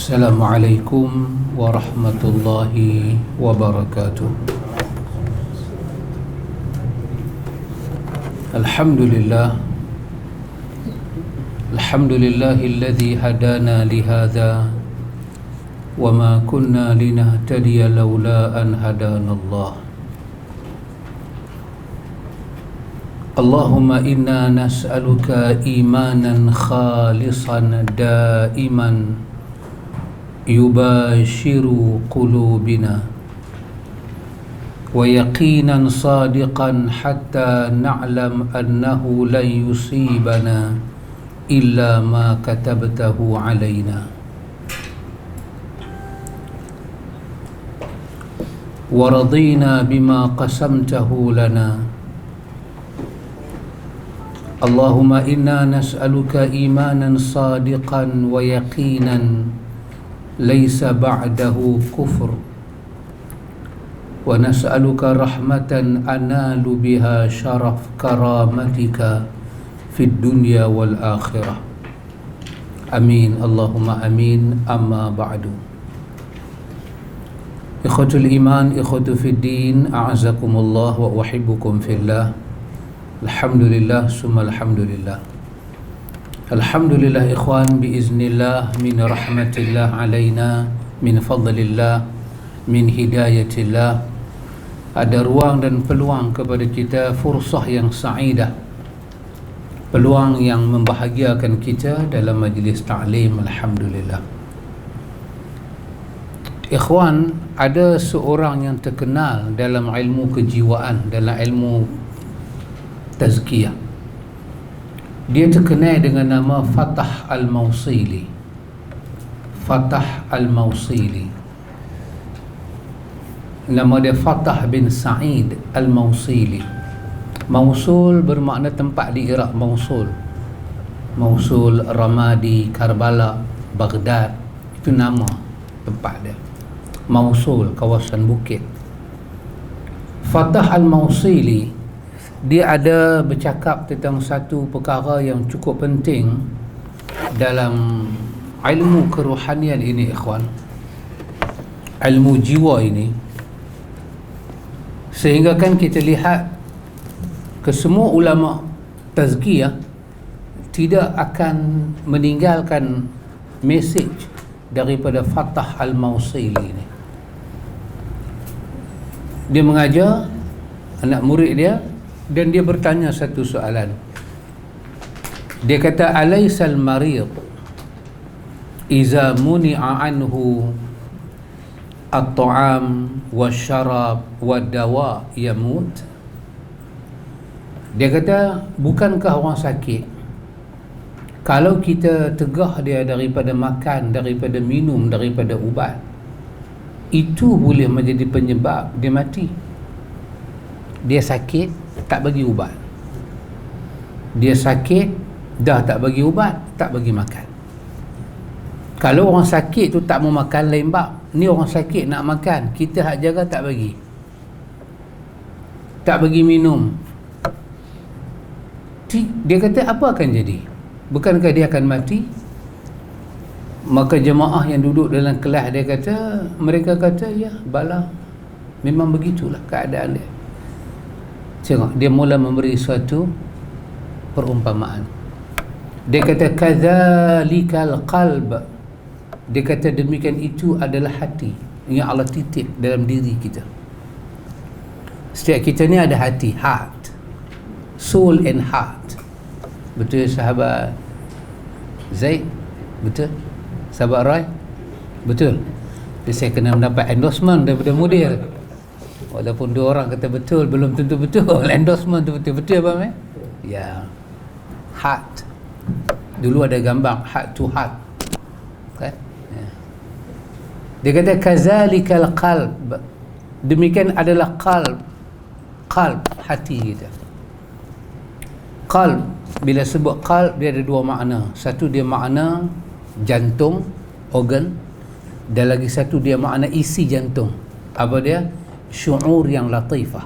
Assalamualaikum warahmatullahi wabarakatuh. Alhamdulillah, alhamdulillahilladzi hadana lihadza wa ma kunna linahtadiya laula an hadanallah. Allahumma inna nas'aluka imanan khalisan daiman yubashiru qulubina wa yaqinan sadiqan hatta na'lam annahu lan yusibana illa ma katabtahu alaina wa radina bima qasamtahu lana. Allahumma inna nas'aluka imanan sadiqan wa yaqinan laysa ba'dahu kufr wa nas'aluka rahmatan analu biha syaraf karamatika fid dunya wal akhirah. Amin Allahumma amin. Amma ba'du. Ikhwatul iman, ikhwatu fid din, a'azakumullah wa uhibbukum fillah. Alhamdulillah summa alhamdulillah. Alhamdulillah ikhwan, biiznillah, min rahmatillah alaina, min fadlillah, min hidayatillah. Ada ruang dan peluang kepada kita, fursah yang sa'idah, peluang yang membahagiakan kita dalam majlis ta'lim. Alhamdulillah. Ikhwan, ada seorang yang terkenal dalam ilmu kejiwaan, dalam ilmu tazkiyah. Dia terkenal dengan nama Fatah Al-Mawsili. Fatah Al-Mawsili. Nama dia Fatah bin Sa'id Al-Mawsili. Mausul bermakna tempat di Iraq. Mausul, Ramadi, Karbala, Baghdad, itu nama tempat dia. Mausul, kawasan bukit. Fatah Al-Mawsili, dia ada bercakap tentang satu perkara yang cukup penting dalam ilmu kerohanian ini, ikhwan, ilmu jiwa ini. Sehingga kan kita lihat kesemua ulama tazkiyah tidak akan meninggalkan message daripada Fatah Al-Mawsili ini. Dia mengajar anak murid dia dan dia bertanya satu soalan. Dia kata, alaysal marid iza muni'a anhu at-ta'am wasyarab wad-dawa yamut? Dia kata, bukankah orang sakit, kalau kita tegah dia daripada makan, daripada minum, daripada ubat, itu boleh menjadi penyebab dia mati? Dia sakit, tak bagi ubat. Dia sakit, dah tak bagi ubat, tak bagi makan. Kalau orang sakit tu tak mau makan, lain bab. Ni orang sakit nak makan, kita hak jaga tak bagi. Tak bagi minum. Dia kata, apa akan jadi? Bukankah dia akan mati? Maka jemaah yang duduk dalam kelas dia kata, mereka kata, ya bala, memang begitulah keadaan dia. Tengok, dia mula memberi suatu perumpamaan. Dia kata, kadzalikal qalb. Dia kata, demikian itu adalah hati yang Allah titip dalam diri kita. Setiap kita ni ada hati, heart, soul and heart. Betul sahabat Zaid? Betul sahabat Roy? Betul. Jadi saya kena mendapat endorsement daripada mudir. Walaupun dua orang kata betul, belum tentu betul. Endorsement tu betul-betul apa meh? Ya. Heart. Dulu ada gambar heart to heart. Kan? Ya. Dia kata kazalikal qalb. Demikian adalah qalb. Qalb, hati kita. Qalb, bila sebut qalb, dia ada dua makna. Satu dia makna jantung, organ, dan lagi satu dia makna isi jantung. Apa dia? Syu'ur yang latifah.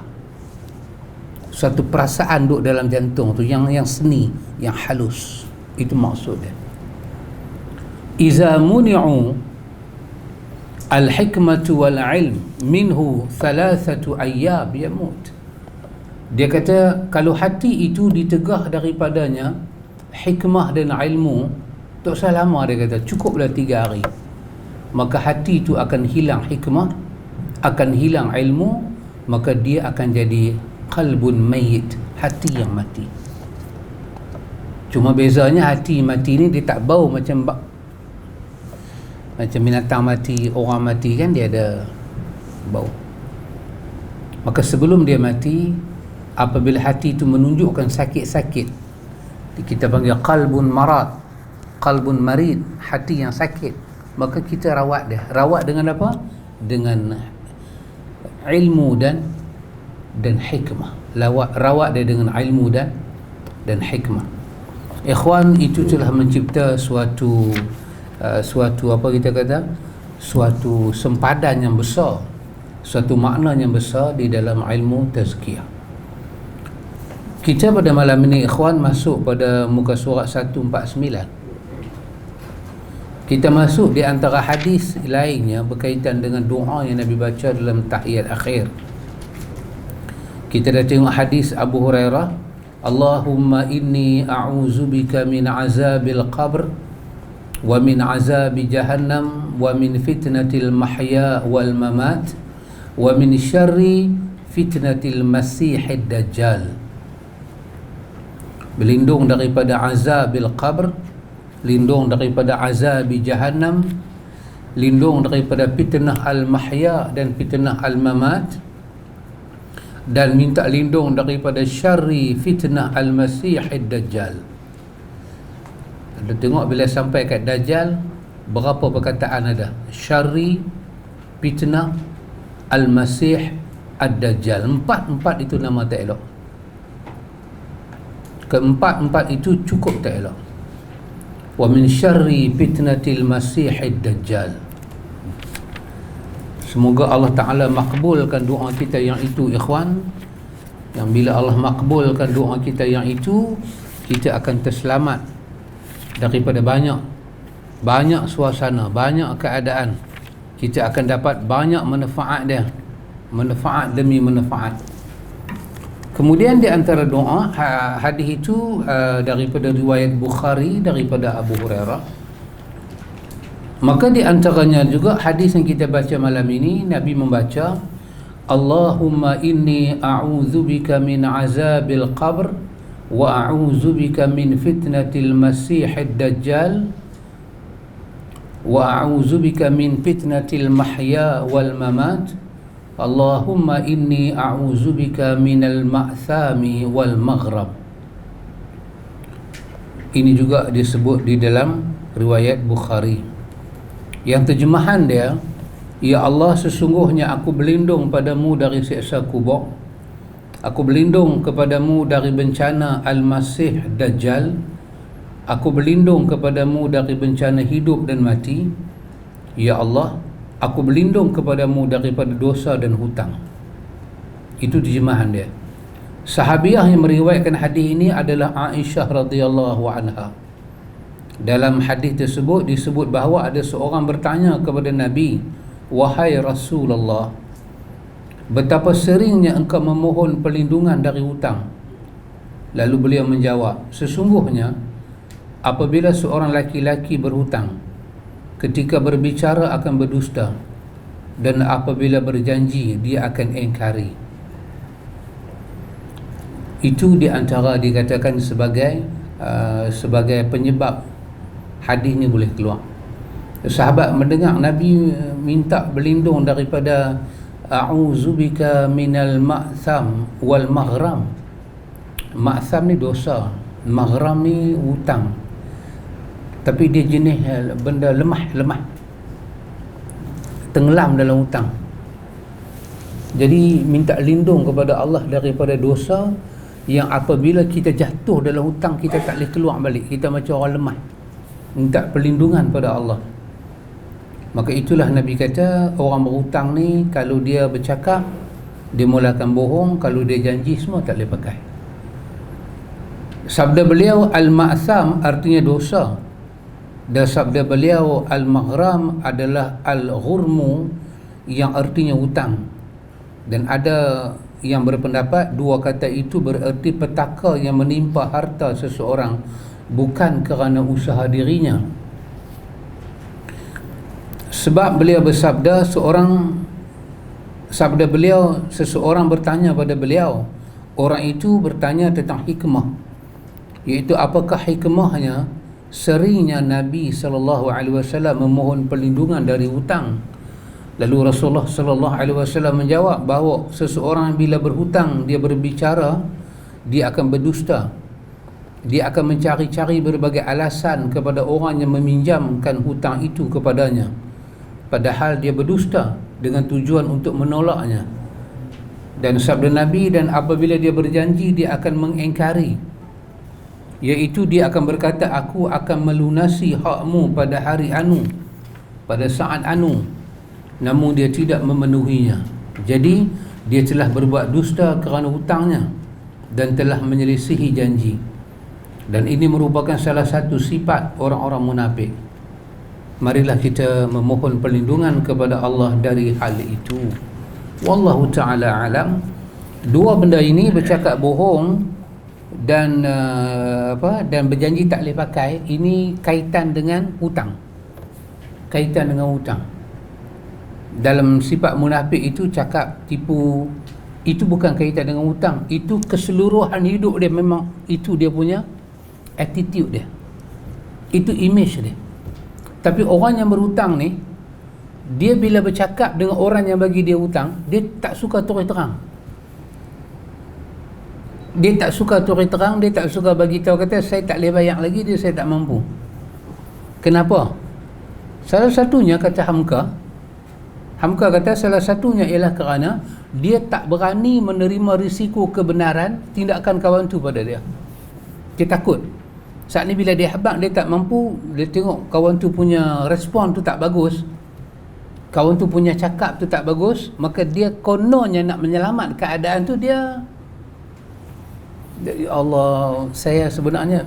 Satu perasaan duduk dalam jantung tu yang seni, yang halus. Itu maksudnya. Iza muni'u al-hikmatu wal ilm minhu thalathatu ayyab yamut. Dia kata kalau hati itu ditegah daripadanya hikmah dan ilmu, tak usah lama, dia kata cukuplah 3 hari, maka hati itu akan hilang hikmah, akan hilang ilmu, maka dia akan jadi qalbun mayyit, hati yang mati. Cuma bezanya hati mati ni dia tak bau macam binatang mati, orang mati kan dia ada bau. Maka sebelum dia mati, apabila hati itu menunjukkan sakit-sakit, kita panggil qalbun marad, qalbun marid, hati yang sakit, maka kita rawat dia. Rawat dengan apa? Dengan ilmu dan hikmah. Rawat dia dengan ilmu dan hikmah. Ikhwan, itu telah mencipta suatu apa kita kata, suatu sempadan yang besar, suatu makna yang besar di dalam ilmu tazkiyah. Kita pada malam ini ikhwan masuk pada muka surat 149. Kita masuk di antara hadis lainnya berkaitan dengan doa yang Nabi baca dalam tahiyat akhir. Kita dah tengok hadis Abu Hurairah, Allahumma inni a'udzubika min azabil qabr wa min azabi jahannam wa min fitnatil mahya wal mamat wa min syarri fitnatil masihid dajjal. Berlindung daripada azabil qabr, lindung daripada azabi jahannam, lindung daripada fitnah al-mahya dan fitnah al-mamat, dan minta lindung daripada syarri fitnah al-masihid dajjal. Ada tengok bila sampai kat dajjal, berapa perkataan ada? Syarri, fitnah, al-masih, ad-dajjal. Empat itu nama tak elok. Keempat itu cukup tak elok. Wa min syarri fitnatil masihid dajjal. Semoga Allah Ta'ala makbulkan doa kita yang itu ikhwan. Yang bila Allah makbulkan doa kita yang itu, kita akan terselamat daripada banyak suasana, banyak keadaan. Kita akan dapat banyak manfaat dia, manfaat demi manfaat. Kemudian di antara doa hadis itu daripada riwayat Bukhari daripada Abu Hurairah. Maka di antaranya juga hadis yang kita baca malam ini, Nabi membaca Allahumma inni a'udzubika min azabil qabr wa a'udzubika min fitnatil masihid dajjal wa a'udzubika min fitnatil mahya wal mamat. Allahumma inni a'udzubika minal ma'thami wal maghrab. Ini juga disebut di dalam riwayat Bukhari. Yang terjemahan dia, ya Allah, sesungguhnya aku berlindung padamu dari siksa kubur, aku berlindung kepadamu dari bencana Al-Masih Dajjal, aku berlindung kepadamu dari bencana hidup dan mati. Ya Allah, aku berlindung kepadamu daripada dosa dan hutang. Itu terjemahan dia. Sahabiah yang meriwayatkan hadis ini adalah Aisyah radhiyallahu anha. Dalam hadis tersebut disebut bahawa ada seorang bertanya kepada Nabi, wahai Rasulullah, betapa seringnya engkau memohon perlindungan dari hutang? Lalu beliau menjawab, sesungguhnya apabila seorang laki-laki berhutang, ketika berbicara akan berdusta, dan apabila berjanji dia akan ingkari. Itu di antara dikatakan sebagai penyebab hadis ni boleh keluar. Sahabat mendengar Nabi minta berlindung daripada a'udzubika minal ma'tham wal maghram. Ma'tham ni dosa, maghram ni hutang, tapi dia jenis benda lemah, tenggelam dalam hutang. Jadi minta lindung kepada Allah daripada dosa yang apabila kita jatuh dalam hutang, kita tak boleh keluar balik, kita macam orang lemah. Minta perlindungan pada Allah. Maka itulah Nabi kata, orang berhutang ni kalau dia bercakap, dia mulakan bohong, kalau dia janji, semua tak boleh pakai. Sabda beliau, al-ma'tham artinya dosa, Dan sabda beliau, al-maghram adalah al-ghurmu, yang artinya hutang. Dan ada yang berpendapat dua kata itu bererti petaka yang menimpa harta seseorang bukan kerana usaha dirinya. Sebab beliau bersabda, seseorang bertanya pada beliau. Orang itu bertanya tentang hikmah, iaitu apakah hikmahnya seringnya Nabi SAW memohon perlindungan dari hutang. Lalu Rasulullah SAW menjawab bahawa seseorang bila berhutang, dia berbicara, dia akan berdusta. Dia akan mencari-cari berbagai alasan kepada orang yang meminjamkan hutang itu kepadanya, padahal dia berdusta dengan tujuan untuk menolaknya. Dan sabda Nabi, dan apabila dia berjanji, dia akan mengingkari, iaitu dia akan berkata, aku akan melunasi hakmu pada hari anu, pada saat anu, namun dia tidak memenuhinya. Jadi dia telah berbuat dusta kerana hutangnya dan telah menyelisihi janji. Dan ini merupakan salah satu sifat orang-orang munafik. Marilah kita memohon perlindungan kepada Allah dari hal itu. Wallahu ta'ala alam. Dua benda ini, bercakap bohong dan dan berjanji tak boleh pakai, ini kaitan dengan hutang. Kaitan dengan hutang. Dalam sifat munafik itu, cakap tipu, itu bukan kaitan dengan hutang. Itu keseluruhan hidup dia, memang itu dia punya attitude dia, itu image dia. Tapi orang yang berhutang ni, dia bila bercakap dengan orang yang bagi dia hutang, dia tak suka terus terang. Dia tak suka terus terang, dia tak suka bagi tahu, kata saya tak boleh bayar lagi, dia saya tak mampu. Kenapa? Salah satunya, kata Hamka kata salah satunya ialah kerana dia tak berani menerima risiko kebenaran tindakan kawan tu pada dia. Dia takut. Saat ni bila dia habaq, dia tak mampu, dia tengok kawan tu punya respon tu tak bagus, kawan tu punya cakap tu tak bagus, maka dia kononnya nak menyelamat keadaan tu, dia, ya Allah, saya sebenarnya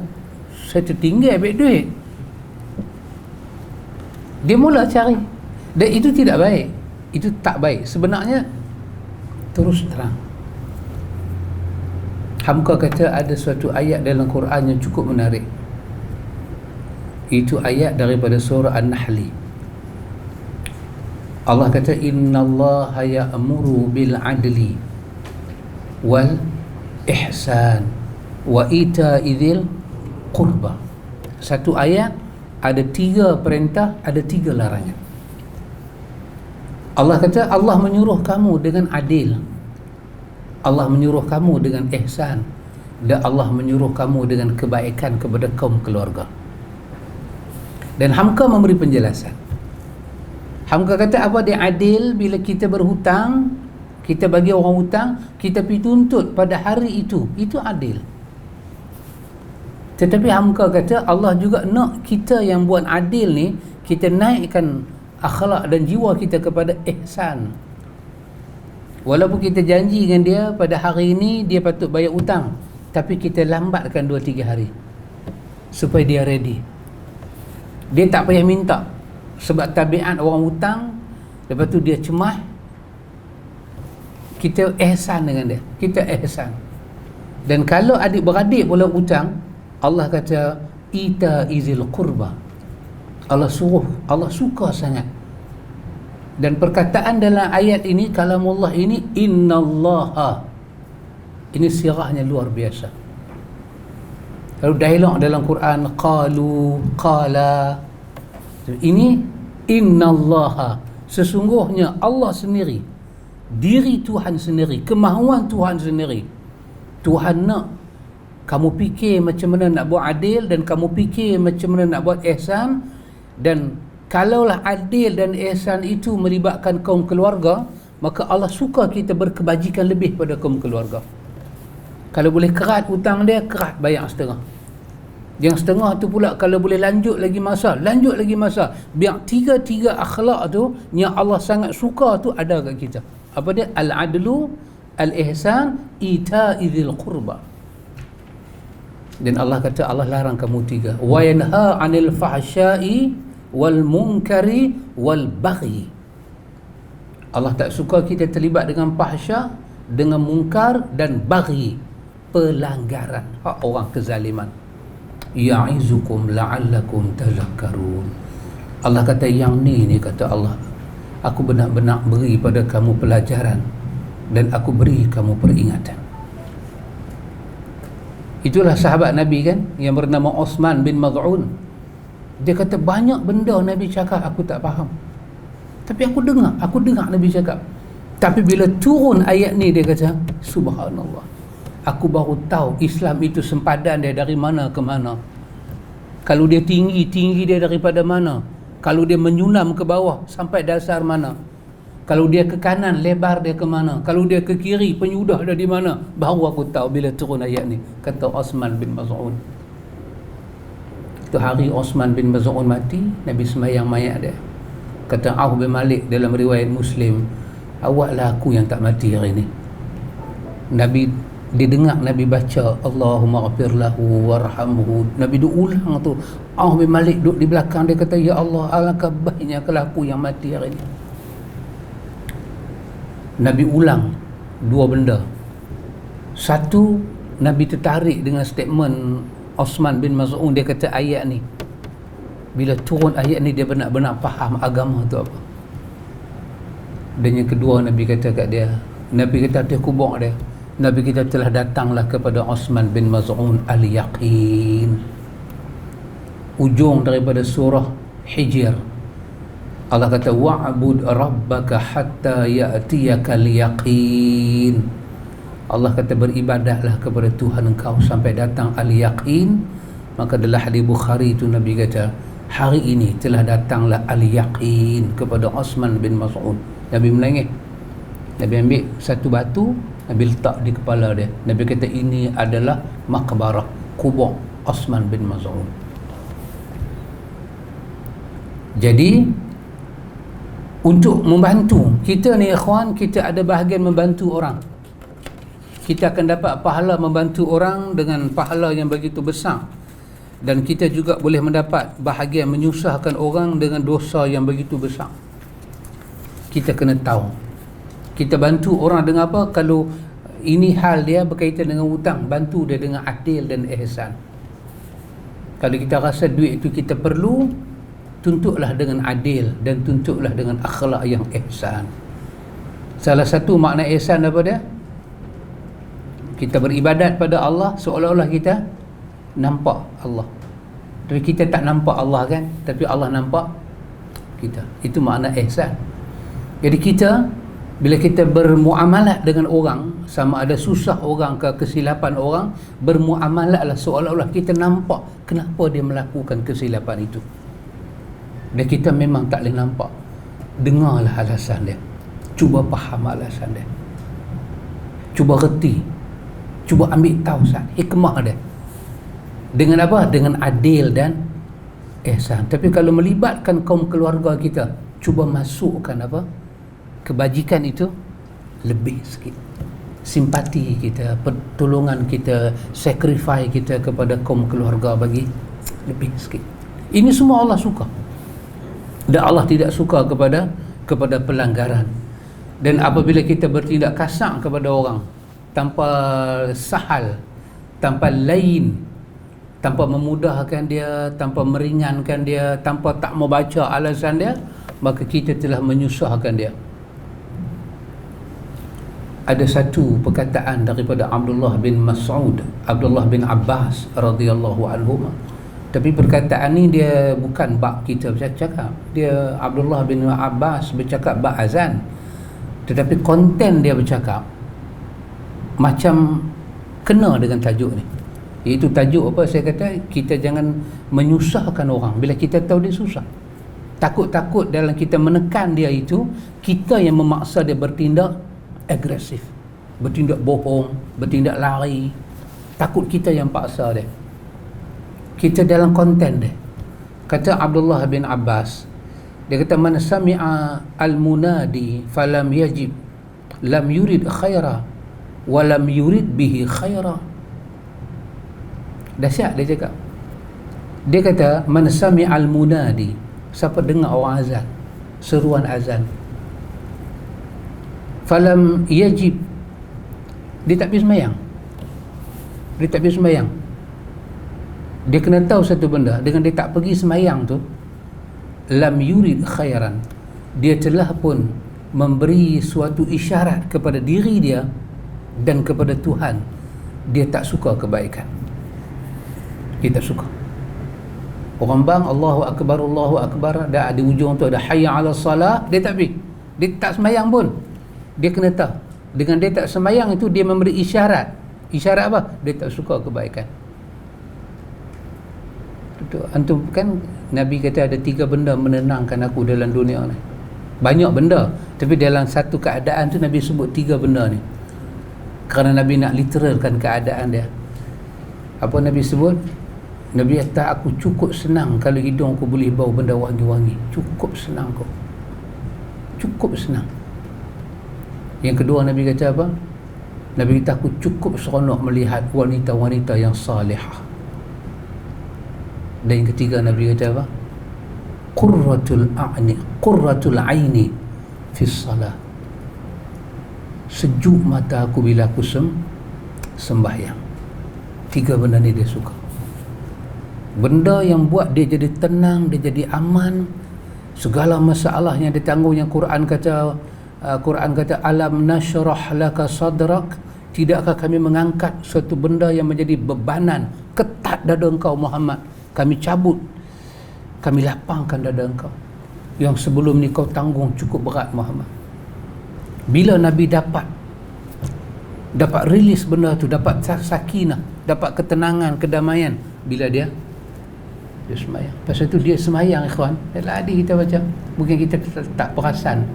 saya tertinggal ambil duit. Dia mula cari, dan itu tidak baik, itu tak baik. Sebenarnya terus terang. Hamka kata ada suatu ayat dalam Quran yang cukup menarik. Itu ayat daripada surah An-Nahli. Allah kata, innallaha ya'muru bil adli wal ihsan wa ita'i dzil qurba. Satu ayat ada 3 perintah, ada 3 larangan. Allah kata, Allah menyuruh kamu dengan adil, Allah menyuruh kamu dengan ihsan, dan Allah menyuruh kamu dengan kebaikan kepada kaum keluarga. Dan Hamka memberi penjelasan. Hamka kata apa dia adil? Bila kita berhutang, kita bagi orang hutang, kita pergi tuntut pada hari itu adil. Tetapi Hamka kata Allah juga nak kita yang buat adil ni, kita naikkan akhlak dan jiwa kita kepada ihsan. Walaupun kita janji dengan dia pada hari ini dia patut bayar hutang, tapi kita lambatkan 2-3 hari supaya dia ready. Dia tak payah minta, sebab tabiat orang hutang, lepas tu dia cemas, kita ihsan dengan dia, kita ihsan. Dan kalau adik-beradik pula hutang, Allah kata ita izil qurba, Allah suruh, Allah suka sangat. Dan perkataan dalam ayat ini, kalamullah ini, innallaha, ini sirahnya luar biasa. Lalu dialog dalam Quran, qalu, qala, ini innallaha, sesungguhnya Allah sendiri, diri Tuhan sendiri, kemahuan Tuhan sendiri. Tuhan nak kamu fikir macam mana nak buat adil, dan kamu fikir macam mana nak buat ihsan. Dan kalaulah adil dan ihsan itu melibatkan kaum keluarga, maka Allah suka kita berkebajikan lebih pada kaum keluarga. Kalau boleh kerat hutang dia, kerat bayar setengah. Yang setengah tu pula kalau boleh lanjut lagi masa. Biar 3 akhlak tu yang Allah sangat suka tu ada kat kita. Apa dia? Al-adlu, al-ihsan, ita'i dzil qurba. Dan Allah kata Allah larang kamu tiga, wa yanha 'anil fahsya'i wal munkari wal baghi. Allah tak suka kita terlibat dengan fahsya, dengan mungkar dan baghi, pelanggaran hak orang, kezaliman. Ya'izukum la'allakum tadhakkarun. Allah kata yang ni kata Allah, aku benar-benar beri pada kamu pelajaran dan aku beri kamu peringatan. Itulah sahabat Nabi kan, yang bernama Osman bin Maz'un. Dia kata banyak benda Nabi cakap aku tak faham, tapi aku dengar Nabi cakap. Tapi bila turun ayat ni, dia kata subhanallah, aku baru tahu Islam itu sempadan dia dari mana ke mana. Kalau dia tinggi dia daripada mana. Kalau dia menyunam ke bawah sampai dasar mana. Kalau dia ke kanan, lebar dia ke mana. Kalau dia ke kiri, penyudah dia di mana. Baru aku tahu bila turun ayat ni, kata Osman bin Maz'un. Itu hari Osman bin Maz'un mati, Nabi semayang mayat dia. Kata Auf bin Malik dalam riwayat Muslim, awaklah aku yang tak mati hari ni. Nabi, dia dengar Nabi baca Allahumma ghafir lahu warhamhu. Nabi duk ulang tu. Auf bin Malik duduk di belakang, dia kata ya Allah, alangkah baiknya kalau aku yang mati hari ni. Nabi ulang dua benda. Satu, Nabi tertarik dengan statement Osman bin Maz'un. Dia kata ayat ni, bila turun ayat ni dia benar-benar faham agama tu apa. Dan yang kedua, Nabi kata kat dia, Nabi kata atas kubur dia, Nabi kita telah datanglah kepada Osman bin Maz'un al-yaqin. Ujung daripada surah Hijr, Allah kata wa'bud rabbaka hatta ya'tiyakal yaqin. Allah kata beribadatlah kepada Tuhan engkau sampai datang al-yaqin. Maka dalam hadis Bukhari itu Nabi kata hari ini telah datanglah al-yaqin kepada Osman bin Maz'un. Nabi melengeh. Nabi ambil satu batu, Nabi letak di kepala dia. Nabi kata ini adalah maqbarah, kubur Osman bin Maz'un. Jadi untuk membantu kita ni ikhwan, kita ada bahagian membantu orang. Kita akan dapat pahala membantu orang dengan pahala yang begitu besar. Dan kita juga boleh mendapat bahagian menyusahkan orang dengan dosa yang begitu besar. Kita kena tahu kita bantu orang dengan apa. Kalau ini hal dia berkaitan dengan hutang, bantu dia dengan adil dan ihsan. Kalau kita rasa duit itu kita perlu, tuntutlah dengan adil dan tuntutlah dengan akhlak yang ihsan. Salah satu makna ihsan apa dia? Kita beribadat pada Allah seolah-olah kita nampak Allah, tapi kita tak nampak Allah kan, tapi Allah nampak kita. Itu makna ihsan. Jadi kita, bila kita bermuamalat dengan orang, sama ada susah orang ke kesilapan orang, bermuamalatlah seolah-olah kita nampak kenapa dia melakukan kesilapan itu. Dan kita memang tak boleh nampak. Dengarlah alasan dia, cuba faham alasan dia, cuba reti, cuba ambil tahu hikmah dia. Dengan apa? Dengan adil dan ihsan. Tapi kalau melibatkan kaum keluarga kita, cuba masukkan apa? Kebajikan itu lebih sikit. Simpati kita, pertolongan kita, sacrifice kita kepada kaum keluarga bagi lebih sikit. Ini semua Allah suka. Dan Allah tidak suka kepada pelanggaran. Dan apabila kita bertindak kasar kepada orang tanpa sahal, tanpa lain, tanpa memudahkan dia, tanpa meringankan dia, tanpa tak mau baca alasan dia, maka kita telah menyusahkan dia. Ada satu perkataan daripada Abdullah bin Mas'ud, Abdullah bin Abbas radhiyallahu anhuma. Tapi perkataan ni dia bukan bab kita bercakap. Dia Abdullah bin Abbas bercakap bab azan. Tetapi konten dia bercakap macam kena dengan tajuk ni. Iaitu tajuk apa? Saya kata kita jangan menyusahkan orang bila kita tahu dia susah. Takut-takut dalam kita menekan dia itu, kita yang memaksa dia bertindak agresif, bertindak bohong, bertindak lari. Takut kita yang paksa dia. Kita dalam konten dia. Kata Abdullah bin Abbas, dia kata man sami'a al-munadi falam yajib lam yurid khaira wa lam yurid bihi khaira. Dahsyat dia cakap. Dia kata, man sami'al munadi, siapa dengar orang azan, seruan azan, falam yajib, dia tak pergi sembahyang. Dia tak pergi sembahyang. Dia kena tahu satu benda, dengan dia tak pergi sembahyang tu, lam yurid khairan, dia telah pun memberi suatu isyarat kepada diri dia dan kepada Tuhan, dia tak suka kebaikan. Dia tak suka. Orang bang Allahu Akbar, dah di ujung tu ada hayya 'ala salah, dia tak pergi. Dia tak sembahyang pun. Dia kena tahu, dengan dia tak sembahyang itu dia memberi isyarat. Isyarat apa? Dia tak suka kebaikan. Betul. Antum kan Nabi kata ada 3 benda menenangkan aku dalam dunia ni. Banyak benda, tapi dalam satu keadaan tu Nabi sebut 3 benda ni. Kerana Nabi nak literalkan keadaan dia. Apa Nabi sebut? Nabi kata, aku cukup senang kalau hidung aku boleh bau benda wangi-wangi. Cukup senang kau. Cukup senang. Yang kedua Nabi kata apa? Nabi kata, aku cukup seronok melihat wanita-wanita yang salihah. Dan yang ketiga Nabi kata apa? Qurratul aini fi salat. Sejuk mata aku bila aku sembahyang. 3 benda ni dia suka. Benda yang buat dia jadi tenang, dia jadi aman. Segala masalah yang ditanggung, yang Quran kata alam nashrah laka sadrak, tidakkah kami mengangkat suatu benda yang menjadi bebanan ketat dada engkau Muhammad, kami cabut, kami lapangkan dada engkau yang sebelum ni kau tanggung cukup berat Muhammad. Bila Nabi dapat rilis benda tu, dapat sakinah, dapat ketenangan, kedamaian, bila dia semayang. Pasal tu dia semayang, ikhwan. Dalam hadis kita baca, mungkin kita tak perasan.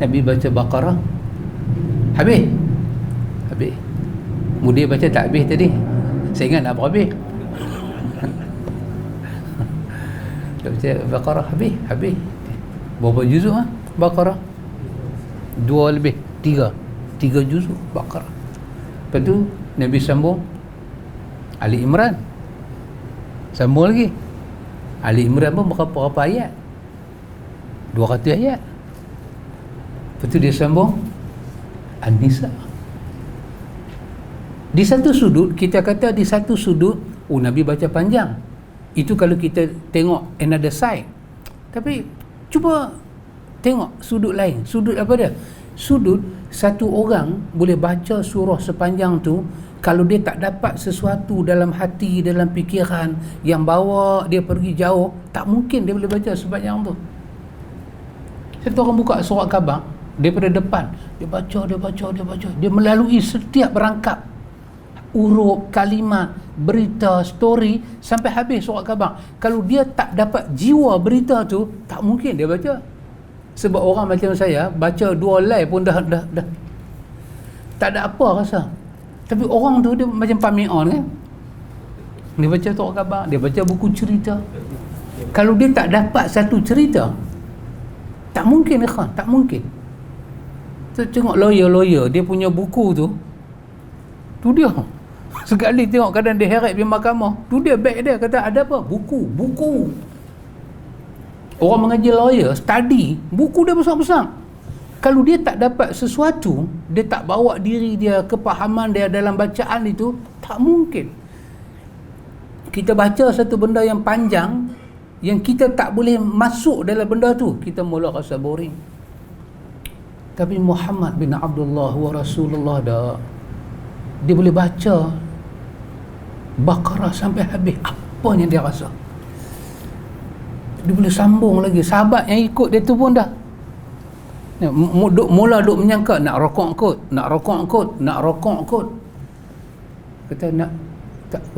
Nabi baca Baqarah, habis. Mudir baca tak habis tadi. Saya ingat nak habis. Dia baca Baqarah, habis. Berapa juzuk Baqarah? 2 lebih, 3 juzuk Baqarah. Lepas tu Nabi sambung Ali Imran, sambung lagi Ali Imran pun berapa ayat, 200 ayat. Lepas tu dia sambung An-Nisa. Di satu sudut kita kata, Nabi baca panjang. Itu kalau kita tengok another side. Tapi cuba tengok sudut lain. Sudut apa dia? Sudut satu orang boleh baca surah sepanjang tu, kalau dia tak dapat sesuatu dalam hati, dalam fikiran yang bawa dia pergi jauh, tak mungkin dia boleh baca sepanjang tu. Satu orang buka surat khabar daripada depan, dia baca, dia melalui setiap rangkap huruf, kalimat, berita, story sampai habis surat khabar. Kalau dia tak dapat jiwa berita tu, tak mungkin dia baca. Sebab orang macam saya baca 2 line pun dah tak ada apa rasa. Tapi orang tu dia macam pami'on kan, dia baca surat khabar, dia baca buku cerita. Kalau dia tak dapat satu cerita, tak mungkin ikhwan, tak mungkin. Tengok lawyer dia punya buku tu dia sekali tengok kadang dia heret di mahkamah tu, dia beg dia kata ada apa? Buku. Orang mengajar lawyer study buku dia besar-besar. Kalau dia tak dapat sesuatu, dia tak bawa diri dia, kepahaman dia dalam bacaan itu, tak mungkin. Kita baca satu benda yang panjang, yang kita tak boleh masuk dalam benda tu, kita mula rasa boring. Tapi Muhammad bin Abdullah wa Rasulullah dia boleh baca Baqarah sampai habis, apa yang dia rasa. Dia boleh sambung lagi. Sahabat yang ikut dia tu pun dah mula menyangka nak rokok kot. Kata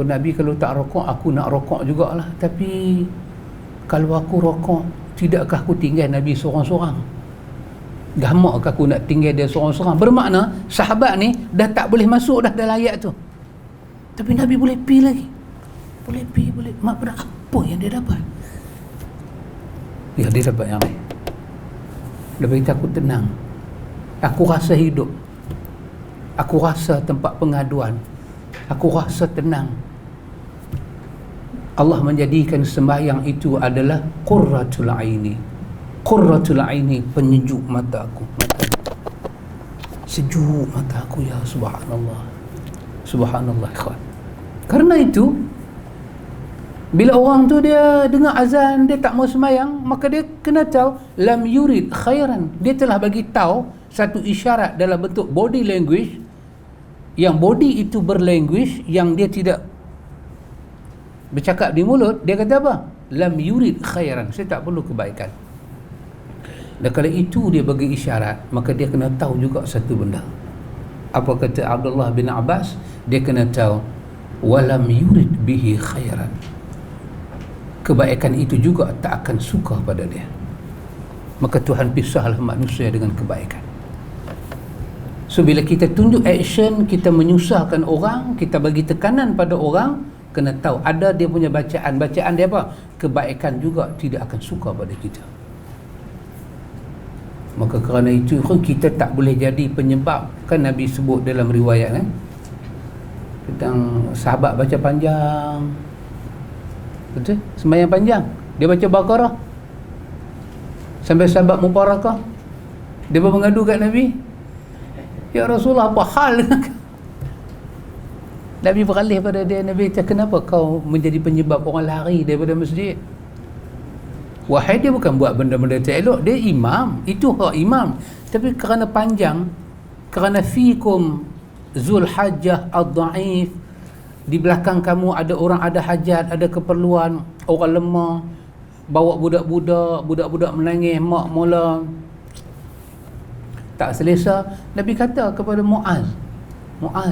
Nabi kalau tak rokok, aku nak rokok jugalah. Tapi kalau aku rokok, tidakkah aku tinggal Nabi seorang-seorang? Gamakkah aku nak tinggal dia seorang-seorang? Bermakna sahabat ni dah tak boleh masuk dah dalam ayat tu. Tapi Nabi boleh pi lagi. Boleh. Makna apa yang dia dapat? Ya, dia dapat yang lain. Dia beritahu aku tenang. Aku rasa hidup. Aku rasa tempat pengaduan. Aku rasa tenang. Allah menjadikan sembahyang itu adalah qurratul aini. Qurratul aini, penyejuk mata aku. Sejuk mata aku, ya subhanallah. Subhanallah, ikhwan. Karena itu, bila orang tu dia dengar azan, dia tak mau sembahyang, maka dia kena tahu lam yurid khairan. Dia telah bagi tahu satu isyarat dalam bentuk body language, yang body itu berlanguage, yang dia tidak bercakap di mulut. Dia kata apa? Lam yurid khairan, saya tak perlu kebaikan. Dan kalau itu dia bagi isyarat, maka dia kena tahu juga satu benda. Apa kata Abdullah bin Abbas? Dia kena tahu walam yurid bihi khairan, kebaikan itu juga tak akan suka pada dia. Maka Tuhan pisahlah manusia dengan kebaikan. So bila kita tunjuk action, kita menyusahkan orang, kita bagi tekanan pada orang, kena tahu ada dia punya bacaan dia apa? Kebaikan juga tidak akan suka pada kita. Maka kerana itu kita tak boleh jadi penyebab. Kan Nabi sebut dalam riwayat tentang sahabat baca panjang, betul? Sembahyang panjang, dia baca Baqarah sampai sahabat Mubarakah, dia mengadu kat Nabi, ya Rasulullah, apa hal dengan Nabi beralih pada dia. Nabi kata, kenapa kau menjadi penyebab orang lari daripada masjid? Wahai, dia bukan buat benda-benda tak elok, dia imam, itu hak imam. Tapi kerana panjang, kerana fikum zul hajjah ad-da'if, di belakang kamu ada orang ada hajat, ada keperluan, orang lemah, bawa budak-budak menangis, mak mula tak selesa. Nabi kata kepada Muaz,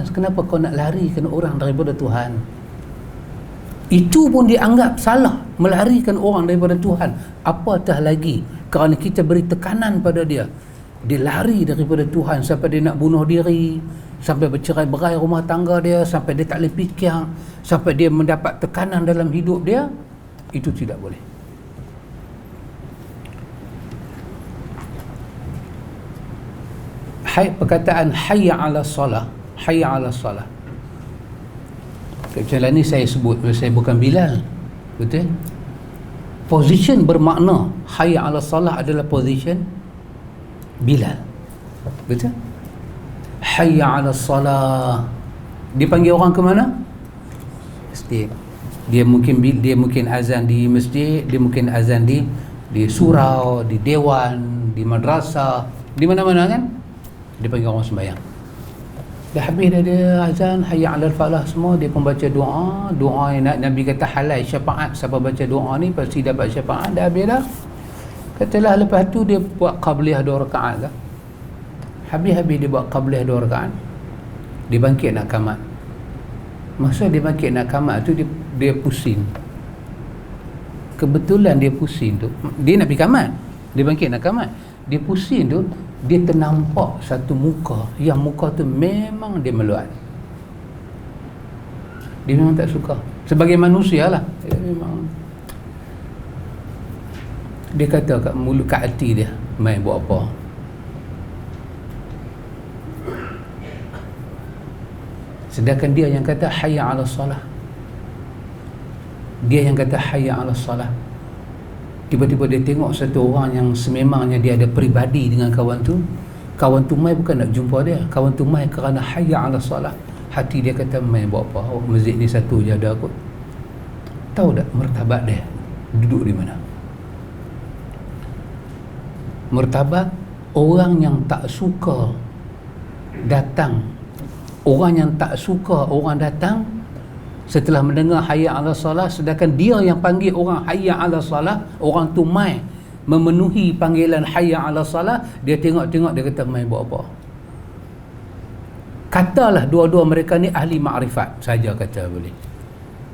kenapa kau nak larikan orang daripada Tuhan? Itu pun dianggap salah, melarikan orang daripada Tuhan. Apatah lagi kerana kita beri tekanan pada dia, dia lari daripada Tuhan sampai dia nak bunuh diri, sampai bercerai-berai rumah tangga dia, sampai dia tak boleh fikir, sampai dia mendapat tekanan dalam hidup dia. Itu tidak boleh. Perkataan hayya 'ala salah, hayya 'ala salah, macam ni saya sebut, saya bukan Bilal, betul? Position bermakna hayya 'ala salah adalah position Bilal, betul? Hayya 'ala salah, dipanggil orang ke mana? Masjid. Dia mungkin azan di masjid, dia mungkin azan di surau, di dewan, di madrasah, di mana-mana kan? Dia panggil orang sembahyang. Dah habis dah dia azan hayya 'alal falah semua, dia pun baca doa yang Nabi kata halal syafaat, siapa baca doa ni pasti dapat syafaat. Dah habis dah, katalah lepas tu dia buat qabliyah 2 rakaat dah. Habis dia buat qabliyah 2 rakaat, dia bangkit nak qamat. Masa dia bangkit nak qamat tu, dia pusing. Kebetulan dia pusing tu, dia nak pergi qamat, dia bangkit nak qamat, dia pusing tu, dia ternampak satu muka, yang muka tu memang dia meluat. Dia memang tak suka, sebagai manusia lah, dia memang, dia kata kat mulut, kat hati dia, main buat apa? Sedangkan dia yang kata hayya 'ala salah, dia yang kata hayya 'ala salah. Tiba-tiba dia tengok satu orang yang sememangnya dia ada peribadi dengan kawan tu mai bukan nak jumpa dia, kawan tu mai kerana hayya 'ala salah. Hati dia kata, mai buat apa? Oh, masjid ni satu je ada kot. Tahu tak martabat dia duduk di mana? Martabat orang yang tak suka datang, orang yang tak suka orang datang setelah mendengar hayya 'ala salah, sedangkan dia yang panggil orang hayya 'ala salah, orang tu mai memenuhi panggilan hayya 'ala salah, dia tengok-tengok, dia kata mai buat apa? Katalah dua-dua mereka ni ahli makrifat saja, kata boleh.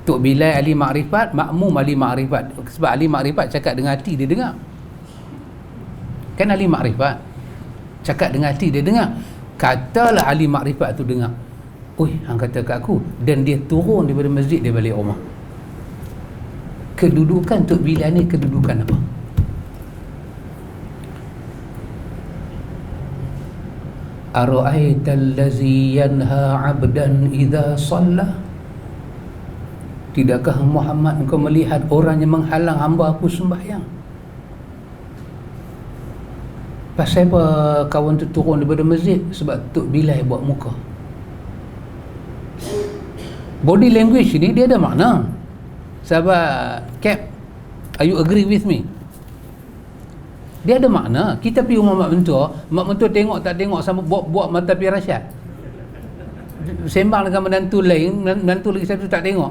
Tok Bilal ahli makrifat, makmum ahli makrifat. Sebab ahli makrifat cakap dengan hati dia dengar. Kan ahli makrifat cakap dengan hati dia dengar. Katalah ahli makrifat tu dengar, oi, hang kata kat aku, dan dia turun daripada masjid, dia balik rumah. Kedudukan Tok Bilal ni kedudukan apa? ara'aita allazi yanha 'abdan idza shalla, tidakkah Muhammad engkau melihat orang yang menghalang hamba aku sembahyang? Pasal apa kawan tu turun daripada masjid? Sebab Tok Bilal buat muka. Body language ni dia ada makna. Sahabat Cap, are you agree with me? Dia ada makna. Kita pergi rumah mak mentua tengok tak tengok sama buat mata pirasat. Sembang dengan menantu lain, menantu lagi satu tak tengok.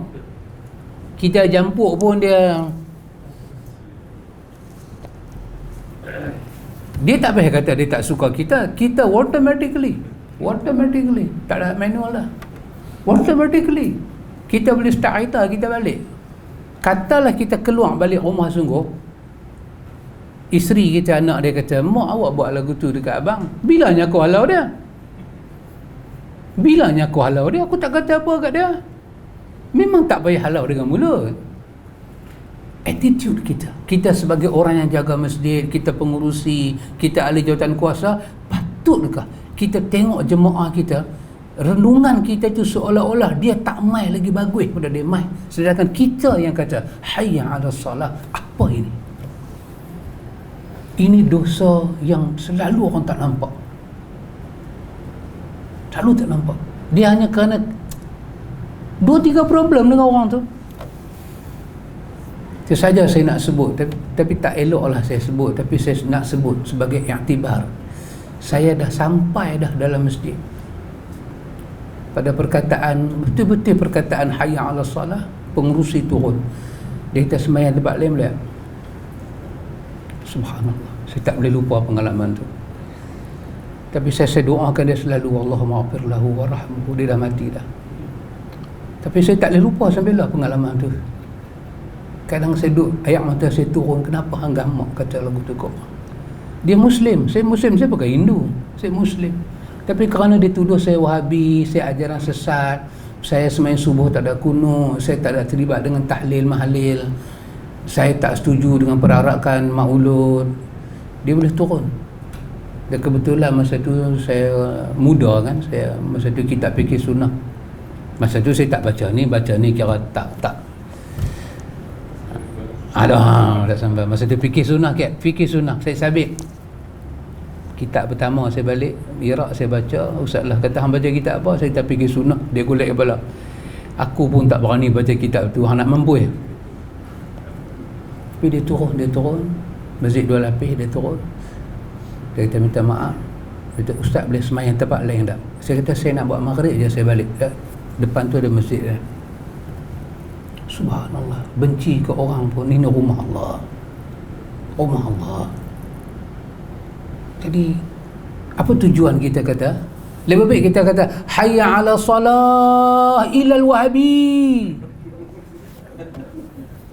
Kita jampuk pun dia tak payah kata dia tak suka kita. Kita automatically tak ada manual lah. Automatically kita boleh start cerita kita balik. Katalah kita keluar balik rumah sungguh, isteri kita, anak dia kata, mak awak buat lagu tu dekat abang, bilanya aku halau dia? Aku tak kata apa kat dia. Memang tak payah halau dengan mulut. Attitude kita sebagai orang yang jaga masjid, kita pengurusi, kita ahli jawatan kuasa, patutkah kita tengok jemaah kita, renungan kita itu seolah-olah dia tak mai lagi bagus pada dia mai, sedangkan kita yang kata hayya 'alas salah. Apa ini? Ini dosa yang selalu orang tak nampak. Dia hanya kerana 2-3 problem dengan orang tu. Itu saja saya nak sebut, tapi tak eloklah saya sebut, tapi saya nak sebut sebagai iktibar. Saya dah sampai dah dalam masjid pada perkataan, betul-betul perkataan hayya 'alas salah, pengurusi turun. Dia kata sembahyang tempat lain boleh. Subhanallah, saya tak boleh lupa pengalaman tu. Tapi saya doakan dia selalu, Allahumma ghafir lahu warhamhu. Dia dah mati dah, tapi saya tak boleh lupa sampai lah pengalaman tu. Kadang saya duduk, air mata saya turun, kenapa hang gamak kata lagu tu kok. Dia Muslim, saya bukan Hindu, saya Muslim. Tapi kerana dia tuduh saya Wahabi, saya ajaran sesat, saya semain subuh tak ada kunut, saya tak ada terlibat dengan tahlil mahalil, saya tak setuju dengan perarakan maulud, dia boleh turun. Dan kebetulan masa tu saya muda kan, saya masa tu kitab fikih sunnah, masa tu saya tak baca ni kira tak dah sampai masa tu fikih sunnah saya sabit kitab pertama, saya balik Iraq, saya baca, ustaz lah kata hang baca kitab apa, saya tak fikih sunnah, dia golek kepala. Aku pun tak berani baca kitab tu, hang nak mampu. Tapi dia turun masjid 2 lapis, dia turun, dia kata minta maaf, dia kata ustaz boleh semayang tempat lain tak? Saya kata saya nak buat maghrib je, saya balik. Depan tu ada masjid dia. Subhanallah, benci ke orang pun, ini rumah Allah. Jadi apa tujuan kita kata? Lebih baik kita kata hayya 'ala salah ilal wahabi,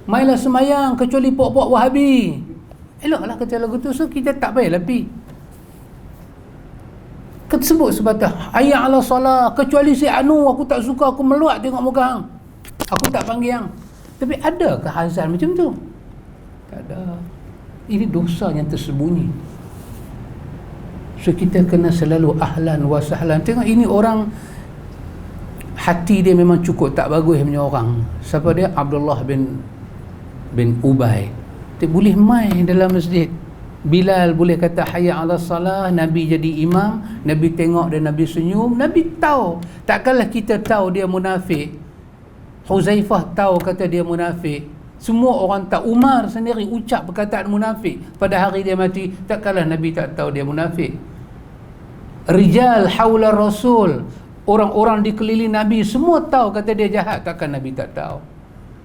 mailah semayang kecuali pok-pok Wahabi. Eloklah kata lagu tu, so kita tak payah pi sebut sebatah hayya 'ala salah, kecuali si Anu aku tak suka, aku meluat tengok muka hang, aku tak panggil hang. Tapi adakah azan macam tu? Tak ada. Ini dosa yang tersembunyi. So kita kena selalu ahlan wa sahlan. Tengok ini orang hati dia memang cukup tak bagus punya orang. Siapa dia? Abdullah bin Ubay. Dia boleh main dalam masjid. Bilal boleh kata hayya 'ala salah, Nabi jadi imam, Nabi tengok dan Nabi senyum, Nabi tahu. Takkanlah kita tahu dia munafik. Huzaifah tahu kata dia munafik. Semua orang tak, Umar sendiri ucap perkataan munafik pada hari dia mati. Takkanlah Nabi tak tahu dia munafik. Rijal haula Rasul, orang-orang di keliling Nabi semua tahu kata dia jahat. Takkan Nabi tak tahu?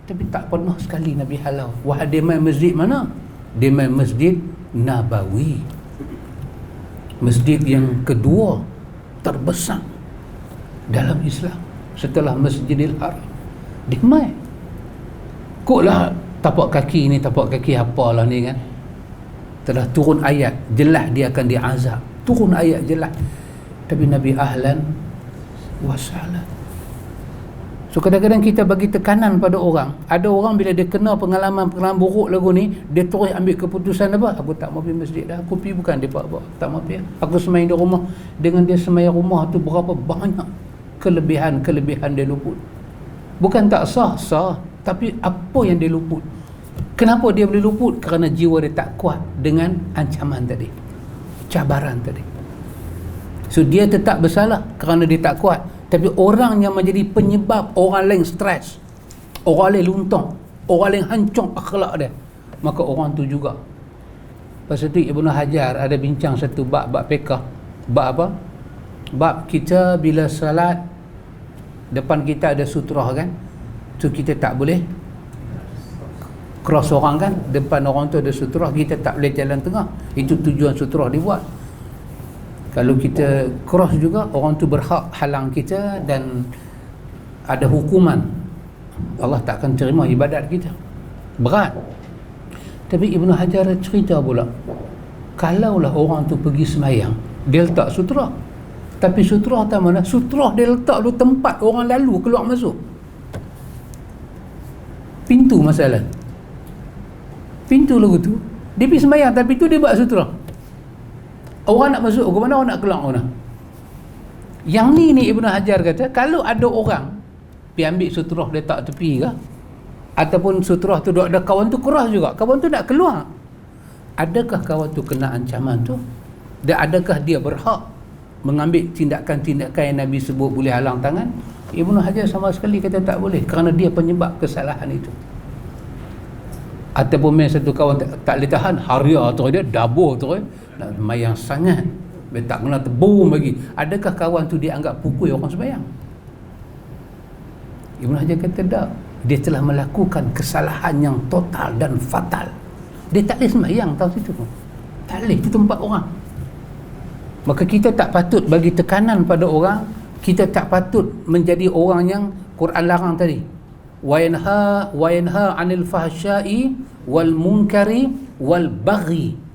Tapi tak pernah sekali Nabi halau. Wah, dia main masjid mana? Dia main Masjid Nabawi, masjid yang kedua terbesar dalam Islam setelah Masjidil Haram. Dia main. Koklah tapak kaki ni, tapak kaki apalah ni kan, telah turun ayat jelas dia akan diazab, turun ayat jelas, tapi Nabi ahlan wa sahlan. So kadang-kadang kita bagi tekanan pada orang. Ada orang bila dia kena pengalaman-pengalaman buruk lagu ni, dia terus ambil keputusan apa? Aku tak mau pergi masjid dah. Aku pergi bukan dia apa. Tak mau pergi. Aku sembahyang di rumah. Dengan dia sembahyang rumah tu berapa banyak kelebihan dia luput. Bukan tak sah, tapi apa yang dia luput? Kenapa dia boleh luput? Kerana jiwa dia tak kuat dengan ancaman tadi, cabaran tadi. So dia tetap bersalah kerana dia tak kuat. Tapi orang yang menjadi penyebab orang lain stres, orang lain luntang, orang lain hancur akhlak dia, maka orang tu juga. Pasal tu Ibnu Hajar ada bincang satu bab fiqh. Bab apa? Bab kita bila salat, depan kita ada sutrah kan, so kita tak boleh cross orang kan. Depan orang tu ada sutrah, kita tak boleh jalan tengah. Itu tujuan sutrah dibuat. Kalau kita cross juga, orang tu berhak halang kita dan ada hukuman. Allah tak akan terima ibadat kita. Berat. Tapi Ibnu Hajar cerita pula, kalaulah orang tu pergi semayang, dia letak sutrah. Tapi sutrah tak mana? Sutrah dia letak tu tempat orang lalu keluar masuk. Pintu masalah. Pintu lagu tu, dia pergi semayang tapi tu dia buat sutrah. Orang nak masuk ke mana, orang nak keluar ke mana. Yang ni Ibnu Hajar kata, kalau ada orang pergi ambil sutrah letak tepi ke, ataupun sutrah tu ada kawan tu keras juga, kawan tu nak keluar, adakah kawan tu kena ancaman tu? Dan adakah dia berhak mengambil tindakan-tindakan yang Nabi sebut boleh halang tangan? Ibnu Hajar sama sekali kata tak boleh, kerana dia penyebab kesalahan itu. Ataupun main satu kawan tak boleh tahan, haria tu dia dabur tu nak semayang sangat, dia tak kena terbum bagi. Adakah kawan tu dia anggap pukul orang sembahyang? Ibnu Hajar kata tak. Dia telah melakukan kesalahan yang total dan fatal. Dia tak boleh sembahyang tahu situ pun. Tak boleh, itu tempat orang. Maka kita tak patut bagi tekanan pada orang. Kita tak patut menjadi orang yang Quran larang tadi. Wa yanha 'anil fahsya'i wal munkari wal baghi.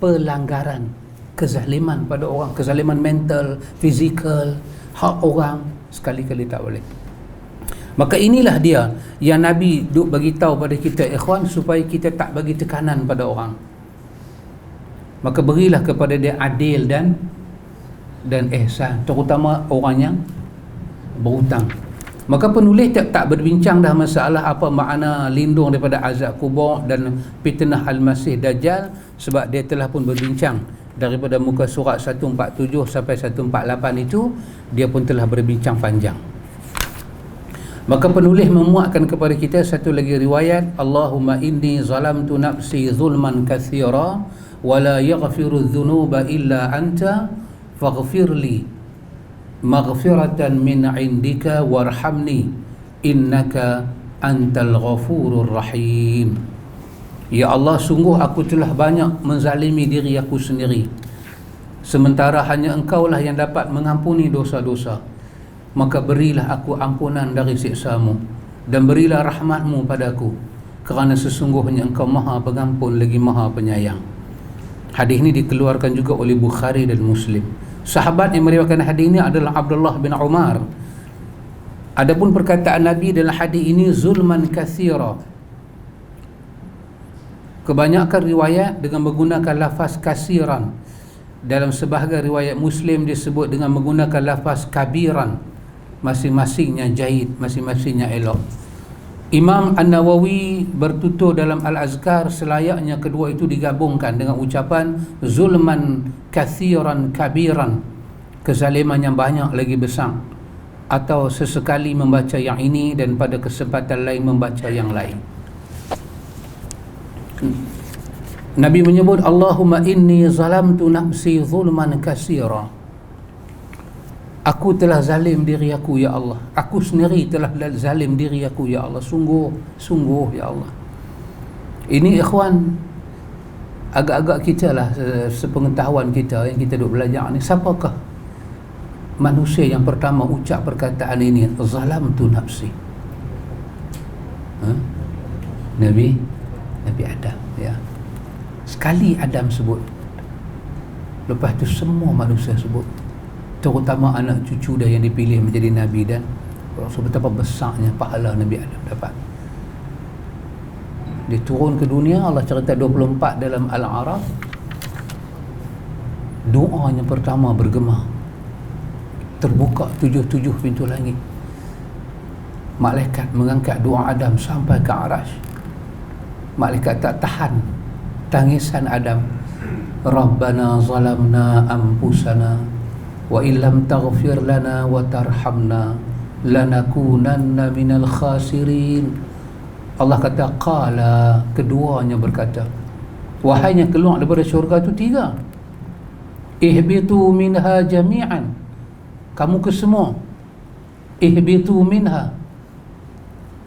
Pelanggaran, kezaliman pada orang, kezaliman mental, fizikal, hak orang, sekali-kali tak boleh. Maka inilah dia yang Nabi duk bagi tahu pada kita ikhwan, supaya kita tak bagi tekanan pada orang. Maka berilah kepada dia adil dan ihsan, terutama orang yang berhutang. Maka penulis tak berbincang dah masalah apa makna lindung daripada azab kubur dan fitnah al-Masih Dajjal, sebab dia telah pun berbincang daripada muka surat 147 sampai 148 itu, dia pun telah berbincang panjang. Maka penulis memuatkan kepada kita satu lagi riwayat, Allahumma inni zalamtu nafsi zulman katsira wa la yaghfiru dzunuba illa anta faghfirli maghfiratan min indika warhamni innaka antal ghafurur rahim. Ya Allah, sungguh aku telah banyak menzalimi diri aku sendiri, sementara hanya Engkaulah yang dapat mengampuni dosa-dosa. Maka berilah aku ampunan dari siksamu dan berilah rahmatmu padaku, kerana sesungguhnya Engkau Maha Pengampun lagi Maha Penyayang. Hadis ini dikeluarkan juga oleh Bukhari dan Muslim. Sahabat yang meriwayatkan hadis ini adalah Abdullah bin Umar. Adapun perkataan Nabi dalam hadis ini zulman katsira, kebanyakan riwayat dengan menggunakan lafaz kasiran. Dalam sebahagian riwayat Muslim disebut dengan menggunakan lafaz kabiran. Masing-masingnya jahid, masing-masingnya elok. Imam An-Nawawi bertutur dalam Al-Azkar, selayaknya kedua itu digabungkan dengan ucapan zulman kathiran kabiran, kezaliman yang banyak lagi besar, atau sesekali membaca yang ini dan pada kesempatan lain membaca yang lain. Nabi menyebut Allahumma inni zalamtu nafsi zulman katsira. Aku telah zalim diri aku ya Allah. Aku sendiri telah zalim diri aku ya Allah. Sungguh ya Allah. Ini ikhwan, agak-agak kita lah, sepengetahuan kita yang kita duk belajar ni, siapakah manusia yang pertama ucap perkataan ini, zalamtu nafsi? Nabi Adam, ya. Sekali Adam sebut, lepas tu semua manusia sebut, terutama anak cucu dia yang dipilih menjadi Nabi dan So betapa besarnya pahala Nabi Adam dapat. Dia turun ke dunia, Allah cerita 24 dalam Al-A'raf. Doanya pertama bergema, terbuka 77 pintu langit. Malaikat mengangkat doa Adam sampai ke Arash. Malaikat tak tahan tangisan Adam. Rabbana zalamna anfusana wa illam taghfir lana wa tarhamna lanakunanna minal khasirin. Allah kata qala, keduanya berkata, wahainya keluar daripada syurga itu tiga. Ihbitu minha jami'an, kamu ke semua. Ihbitu minha,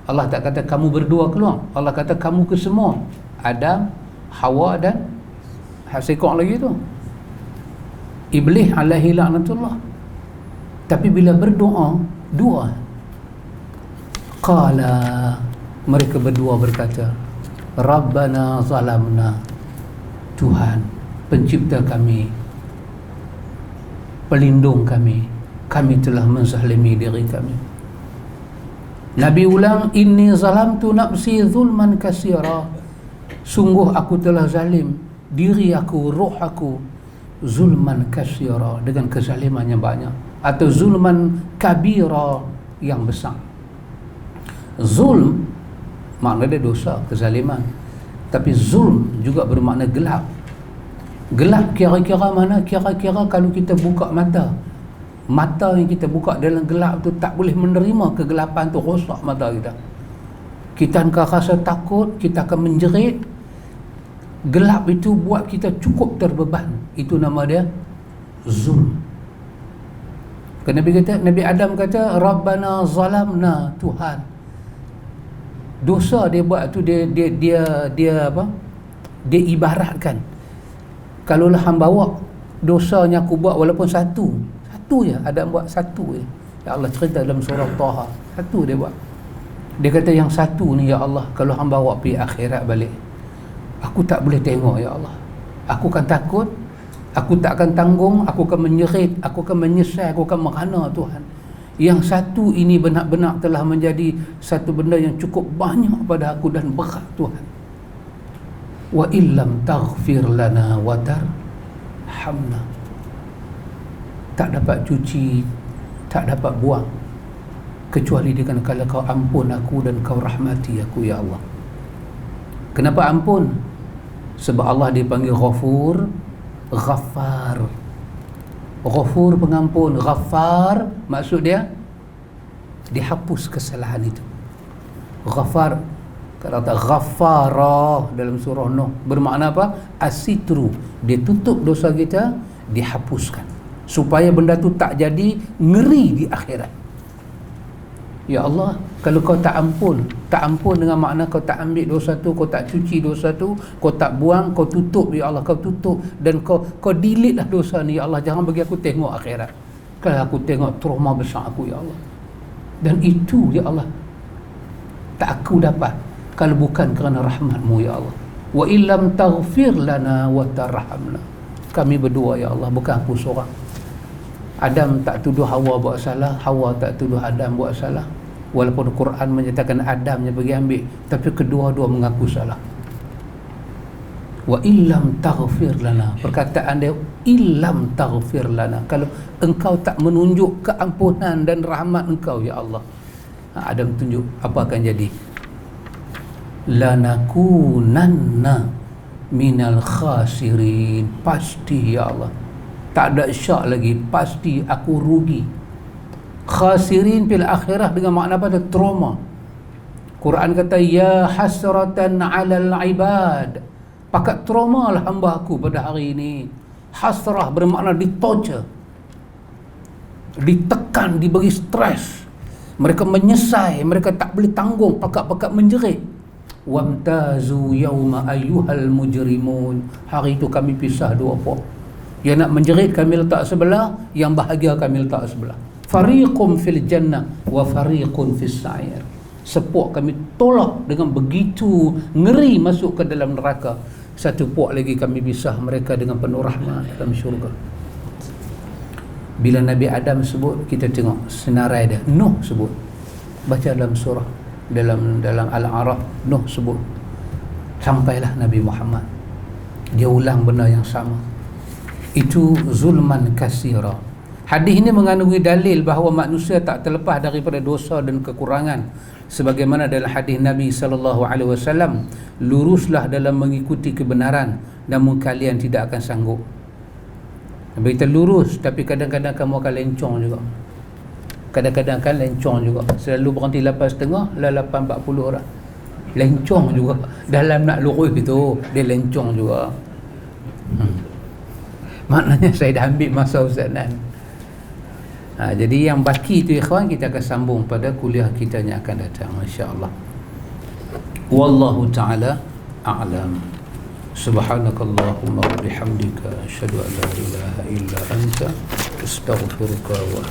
Allah tak kata kamu berdua keluar, Allah kata kamu ke semua. Adam, Hawa dan Hasikok lagi tu Iblis alaihi laknatullah. Tapi bila berdoa dua, qala, mereka berdua berkata, Rabbana zalamna, Tuhan pencipta kami, pelindung kami telah menzalimi diri kami. Nabi ulang, inni zalamtu nafsi zulman katsira, sungguh aku telah zalim diri aku, roh aku, zulman katsira, dengan kezaliman yang banyak, atau zulman kabira, yang besar. Zulm makna dia dosa, kezaliman. Tapi zulm juga bermakna gelap. Gelap kira-kira mana? Kira-kira kalau kita buka mata yang kita buka dalam gelap tu tak boleh menerima kegelapan tu, rosak mata kita. Kita akan rasa takut, kita akan menjerit. Gelap itu buat kita cukup terbeban. Itu nama dia zulm. Nabi Adam kata, Rabbana zalamna, Tuhan, dosa dia buat tu, dia apa? Dia ibaratkan, kalaulah hang bawa dosanya aku buat walaupun satu je, Adam buat satu je. Ya Allah cerita dalam surah Taha, satu dia buat. Dia kata yang satu ni ya Allah, kalau hang bawa pergi akhirat balik, aku tak boleh tengok ya Allah. Aku akan takut, aku tak akan tanggung, aku akan menyerit, aku akan menyesal, aku akan merana Tuhan. Yang satu ini benar-benar telah menjadi satu benda yang cukup banyak pada aku dan berat Tuhan. Wa illam taghfir lana wa tarhamna, tak dapat cuci, tak dapat buang, kecuali dengan kalau kau ampun aku dan kau rahmati aku ya Allah. Kenapa ampun? Sebab Allah dipanggil Ghafur, Ghaffar. Ghafur pengampun, Ghaffar maksud dia dihapus kesalahan itu. Ghaffar, kalau kata Ghaffara dalam surah Nuh, bermakna apa? Asitru, dia tutup dosa kita, dihapuskan supaya benda tu tak jadi ngeri di akhirat. Ya Allah, kalau kau tak ampun dengan makna kau tak ambil dosa tu, kau tak cuci dosa tu, kau tak buang, kau tutup ya Allah, kau tutup dan kau delete lah dosa ni ya Allah, jangan bagi aku tengok akhirat. Kalau aku tengok trauma besar aku ya Allah. Dan itu ya Allah tak aku dapat kalau bukan kerana rahmat-Mu ya Allah. Wa illam taghfir lana wa tarhamna, kami berdua ya Allah, bukan aku seorang. Adam tak tuduh Hawa buat salah, Hawa tak tuduh Adam buat salah. Walaupun Quran menyatakan Adam yang pergi ambil, tapi kedua-dua mengaku salah. Wa illam taghfir lana, perkataan dia illam taghfir lana, kalau engkau tak menunjuk keampunan dan rahmat engkau ya Allah. Adam tunjuk apa akan jadi. Lanakunanna minal khasirin, pasti ya Allah, tak ada syak lagi, pasti aku rugi. Khasirin fil akhirah dengan makna apa? Trauma. Quran kata ya hasratan 'alal ibad, pakat trauma lah hamba aku pada hari ini. Hasrah bermakna ditorture, ditekan, diberi stres, mereka menyesal, mereka tak boleh tanggung, pakat-pakat menjerit. Wamtazu yawma ayyuhal mujrimun, hari itu kami pisah dua puak. Yang nak menjerit kami letak sebelah, yang bahagia kami letak sebelah. Fariqum fil jannah wa fariqun fis sa'ir. Sepuak kami tolak dengan begitu ngeri masuk ke dalam neraka. Satu puak lagi kami pisah mereka dengan penuh rahmat dalam syurga. Bila Nabi Adam sebut, kita tengok senarai dia. Nuh sebut, baca dalam surah, dalam Al-A'raf, Nuh sebut, sampailah Nabi Muhammad dia ulang benda yang sama. Itu zulman kasira. Hadis ini mengandungi dalil bahawa manusia tak terlepas daripada dosa dan kekurangan, sebagaimana dalam hadis Nabi SAW, luruslah dalam mengikuti kebenaran, namun kalian tidak akan sanggup. Nabi kita lurus, tapi kadang-kadang kamu akan lencong juga, kadang-kadang akan lencong juga. Selalu berhenti 8.30 lah 8.40 dah, lencong juga dalam nak lurus itu, dia lencong juga. Maknanya saya dah ambil masa Ustaz Nan. Jadi yang baki itu ikhwan, kita akan sambung pada kuliah kita yang akan datang, insya-Allah. Wallahu taala a'lam. Subhanakallahumma wa bihamdika asyhadu an la ilaha illa anta astaghfiruka wa